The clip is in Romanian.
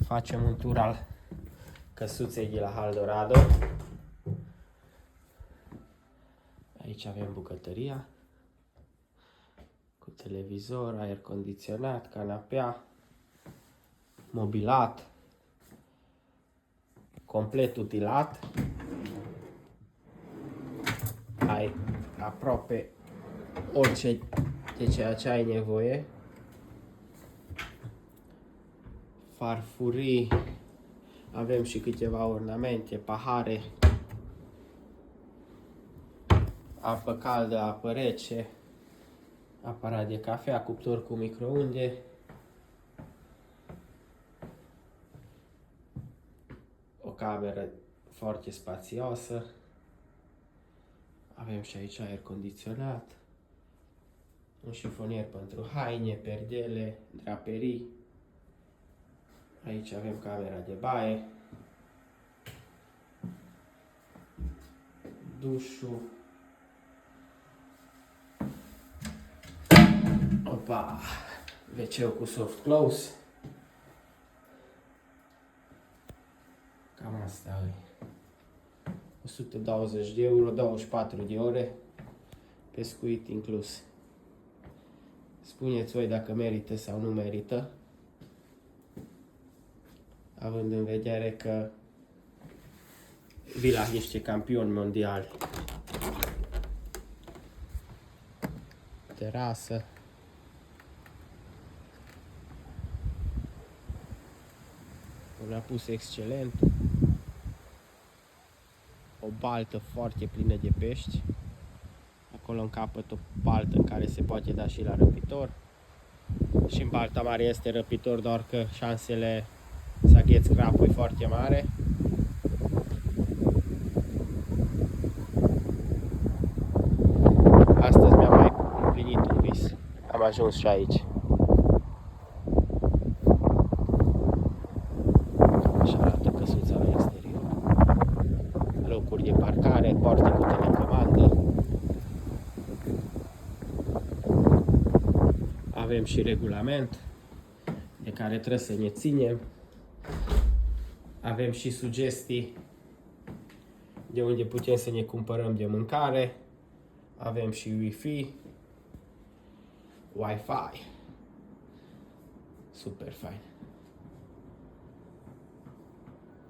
Facem un tur al căsuței de la Haldorado. Aici avem bucătăria cu televizor, aer condiționat, canapea, mobilat, complet utilat. Ai aproape orice de ceea ce ai nevoie. Farfurii, avem și câteva ornamente, pahare, apă caldă, apă rece, aparat de cafea, cuptor cu microunde, o cameră foarte spațioasă, avem și aici aer condiționat, un șifonier pentru haine, perdele, draperii. Aici avem camera de baie, dușul, opa, WC-ul cu soft close. Cam asta e. 120 de euro, 24 de ore, pescuit inclus. Spuneți voi dacă merită sau nu merită, având în vedere că vii la niște campioni mondiali. Terasă. Un apus excelent. O baltă foarte plină de pești. Acolo în capăt o baltă în care se poate da și la răpitor. Și în balta mare este răpitor, doar că șansele să agheți crapul e foarte mare. Astăzi mi-am mai împlinit un vis. Am ajuns și aici. Așa arată căsuța la exterior. Locuri de parcare, poartă cu telecomandă. Avem și regulament de care trebuie să ne ținem. Avem și sugestii de unde putem să ne cumpărăm de mâncare. Avem și Wi-Fi. Wi-Fi. Super fain.